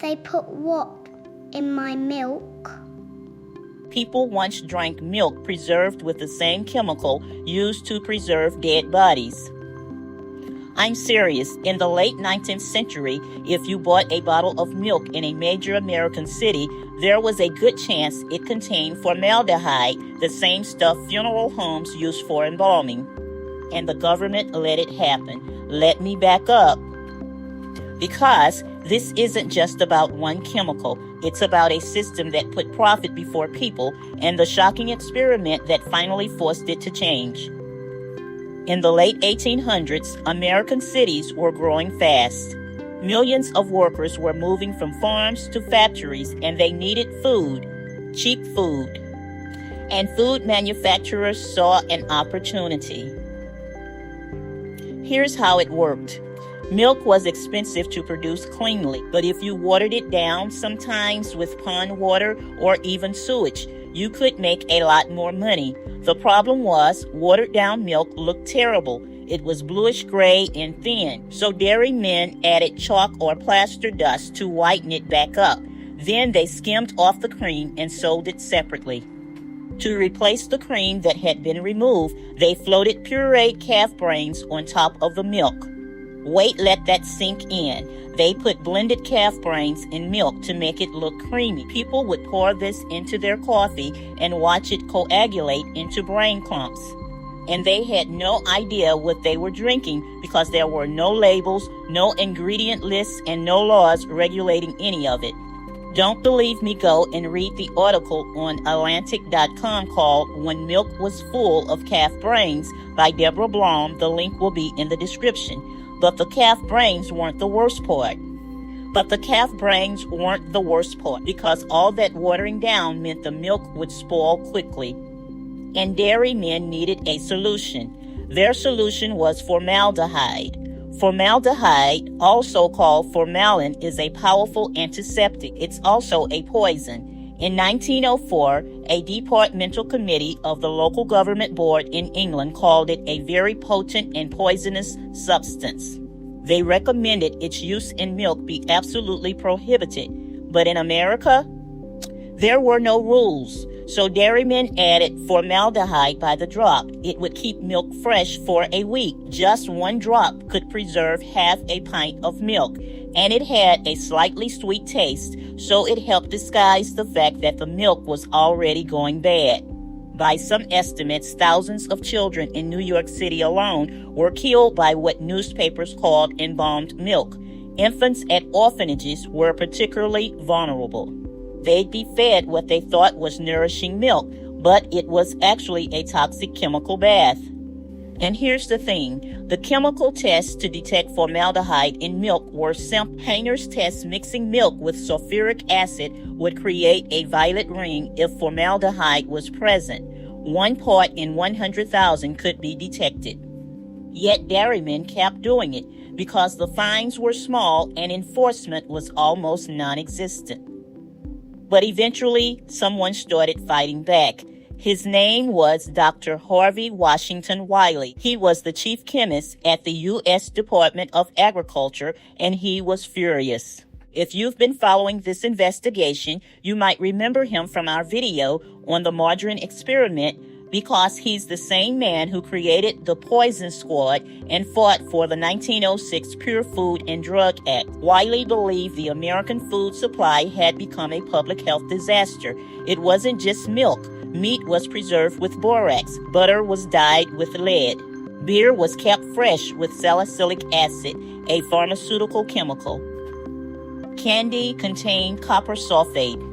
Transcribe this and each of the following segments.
They put what in my milk? People once drank milk preserved with the same chemical used to preserve dead bodies. I'm serious. In the late 19th century, if you bought a bottle of milk in a major American city, there was a good chance it contained formaldehyde, the same stuff funeral homes use for embalming. And the government let it happen. Let me back up. Because this isn't just about one chemical. It's about a system that put profit before people and the shocking experiment that finally forced it to change. In the late 1800s, American cities were growing fast. Millions of workers were moving from farms to factories, and they needed food, cheap food. And food manufacturers saw an opportunity. Here's how it worked. Milk was expensive to produce cleanly, but if you watered it down, sometimes with pond water or even sewage, you could make a lot more money. The problem was, watered down milk looked terrible. It was bluish gray and thin, so dairymen added chalk or plaster dust to whiten it back up. Then they skimmed off the cream and sold it separately. To replace the cream that had been removed, they floated pureed calf brains on top of the milk. Wait, let that sink in. They put blended calf brains in milk to make it look creamy. People would pour this into their coffee and watch it coagulate into brain clumps. And they had no idea what they were drinking because there were no labels, no ingredient lists, and no laws regulating any of it. Don't believe me? Go and read the article on Atlantic.com called When Milk Was Full of Calf Brains by Deborah Blom. The link will be in the description. But the calf brains weren't the worst part. Because all that watering down meant the milk would spoil quickly. And dairymen needed a solution. Their solution was formaldehyde. Formaldehyde, also called formalin, is a powerful antiseptic. It's also a poison. In 1904, a departmental committee of the local government board in England called it a very potent and poisonous substance. They recommended its use in milk be absolutely prohibited. But in America, there were no rules. So dairymen added formaldehyde by the drop. It would keep milk fresh for a week. Just one drop could preserve half a pint of milk. And it had a slightly sweet taste, so it helped disguise the fact that the milk was already going bad. By some estimates, thousands of children in New York City alone were killed by what newspapers called embalmed milk. Infants at orphanages were particularly vulnerable. They'd be fed what they thought was nourishing milk, but it was actually a toxic chemical bath. And here's the thing. The chemical tests to detect formaldehyde in milk were simple. Painter's test mixing milk with sulfuric acid would create a violet ring if formaldehyde was present. 1 part in 100,000 could be detected. Yet dairymen kept doing it because the fines were small and enforcement was almost non-existent. But eventually, someone started fighting back. His name was Dr. Harvey Washington Wiley. He was the chief chemist at the U.S. Department of Agriculture, and he was furious. If you've been following this investigation, you might remember him from our video on the margarine experiment because he's the same man who created the Poison Squad and fought for the 1906 Pure Food and Drug Act. Wiley believed the American food supply had become a public health disaster. It wasn't just milk. Meat was preserved with borax. Butter was dyed with lead. Beer was kept fresh with salicylic acid, a pharmaceutical chemical. Candy contained copper sulfate.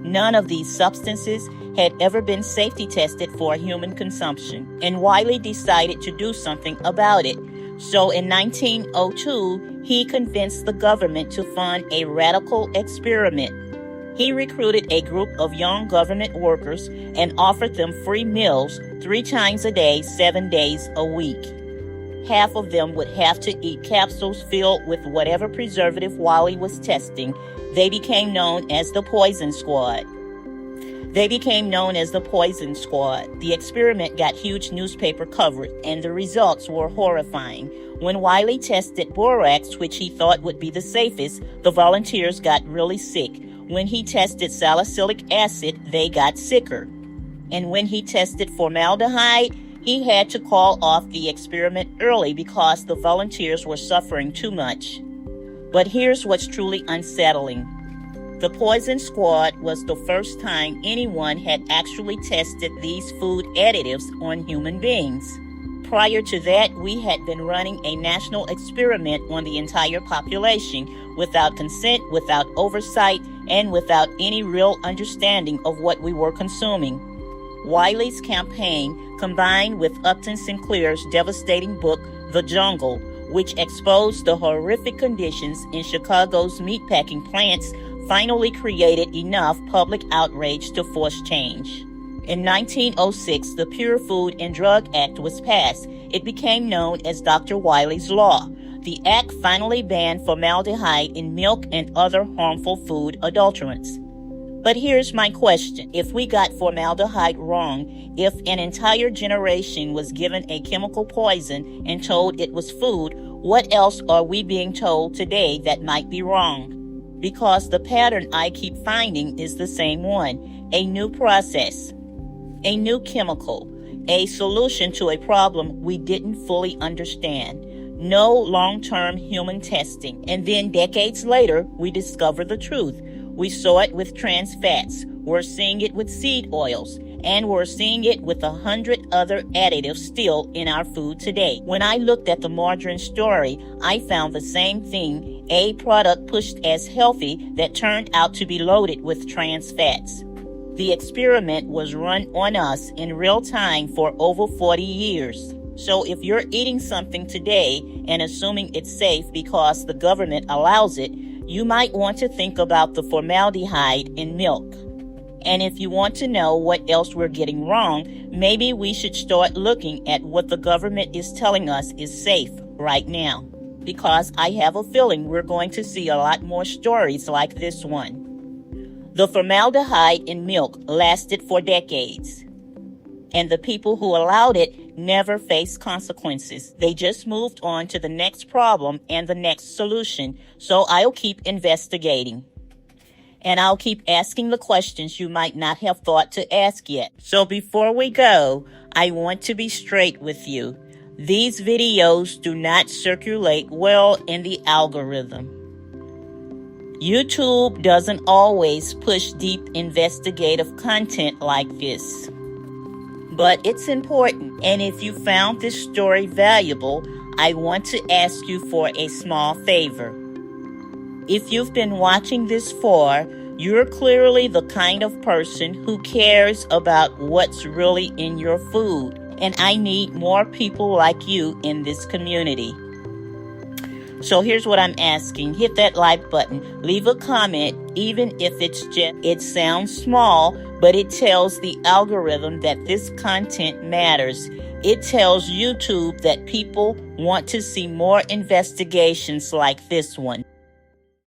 None of these substances had ever been safety tested for human consumption, and Wiley decided to do something about it. So in 1902, he convinced the government to fund a radical experiment. He recruited a group of young government workers and offered them free meals 3 times a day, 7 days a week. Half of them would have to eat capsules filled with whatever preservative Wiley was testing. They became known as the Poison Squad. They became known as the Poison Squad. The experiment got huge newspaper coverage, and the results were horrifying. When Wiley tested borax, which he thought would be the safest, the volunteers got really sick. When he tested salicylic acid, they got sicker. And when he tested formaldehyde, he had to call off the experiment early because the volunteers were suffering too much. But here's what's truly unsettling. The Poison Squad was the first time anyone had actually tested these food additives on human beings. Prior to that, we had been running a national experiment on the entire population without consent, without oversight, and without any real understanding of what we were consuming. Wiley's campaign, combined with Upton Sinclair's devastating book, The Jungle, which exposed the horrific conditions in Chicago's meatpacking plants, finally created enough public outrage to force change. In 1906, the Pure Food and Drug Act was passed. It became known as Dr. Wiley's Law. The act finally banned formaldehyde in milk and other harmful food adulterants. But here's my question. If we got formaldehyde wrong, if an entire generation was given a chemical poison and told it was food, what else are we being told today that might be wrong? Because the pattern I keep finding is the same one. A new process, a new chemical, a solution to a problem we didn't fully understand. No long-term human testing. And then decades later, we discover the truth. We saw it with trans fats. We're seeing it with seed oils. And we're seeing it with 100 other additives still in our food today. When I looked at the margarine story, I found the same thing, a product pushed as healthy that turned out to be loaded with trans fats. The experiment was run on us in real time for over 40 years. So if you're eating something today and assuming it's safe because the government allows it, you might want to think about the formaldehyde in milk. And if you want to know what else we're getting wrong, maybe we should start looking at what the government is telling us is safe right now. Because I have a feeling we're going to see a lot more stories like this one. The formaldehyde in milk lasted for decades. And the people who allowed it never faced consequences. They just moved on to the next problem and the next solution. So I'll keep investigating. And I'll keep asking the questions you might not have thought to ask yet. So before we go, I want to be straight with you. These videos do not circulate well in the algorithm. YouTube doesn't always push deep investigative content like this. But it's important, and if you found this story valuable, I want to ask you for a small favor. If you've been watching this far, you're clearly the kind of person who cares about what's really in your food, and I need more people like you in this community. So here's what I'm asking. Hit that like button. Leave a comment, even if it sounds small, but it tells the algorithm that this content matters. It tells YouTube that people want to see more investigations like this one.